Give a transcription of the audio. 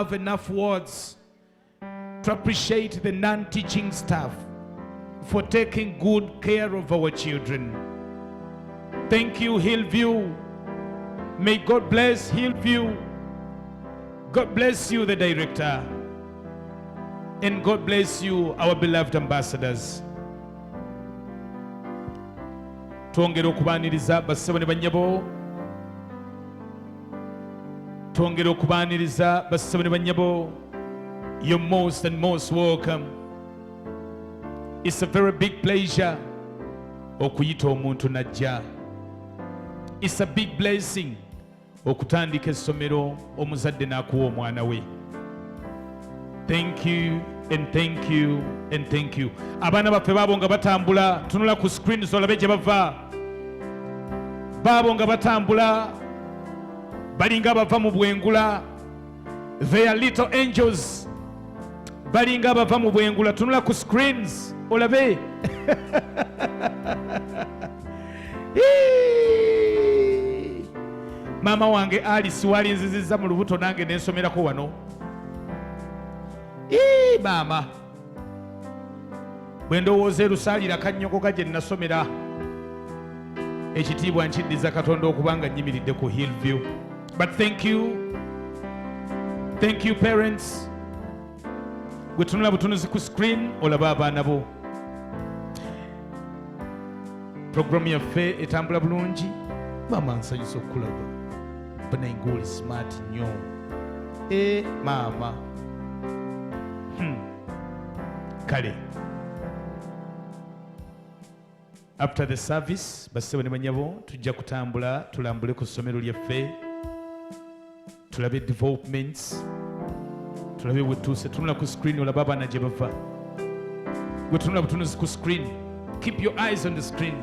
have enough words to appreciate the non-teaching staff for taking good care of our children. Thank you, Hillview. May God bless Hillview. God bless you, the director. And God bless you, our beloved ambassadors. Twongera okubaaniriza bassebo ne bannyabo. Twongera okubaaniriza bassebo ne bannyabo. You're most and most welcome. It's a very big pleasure okuyita omuntu najja. It's a big blessing okutandika essomero omuzadde n'akuwa omwana we. Thank you and thank you and thank you. Abaana baffe baabo nga batambula, tunula ku screens olabe gye bava. Baabo nga batambula balinga bava mu bwengula. They are little angels. Balinga bava mu bwengula, tunula ku screens olabe. Mama wange Alice wali nziziza mu lubuto nange nensomerako wano. Mama bwe ndowooza erusalira kannyogoga gye nasomera, ekitiibwa nkiddiza Katonda okubanga nnyimiridde ku Hillview. But thank you parents. Gwe tunula butunuzi ku screen olaba abaana bo. Programu yaffe etambula bulungi. Mama nsanyusa okulaba. Banange oli smart nnyo. Mama. Kale. After the service, bassebo ne bannyabo tujja kutambula tulambule ku ssomero lyaffe. Tulabe developments. Tulabe bwe tuuse tunula ku screen olaba abaana gye bava. Gwe tunula butunuzi ku screen. Keep your eyes on the screen.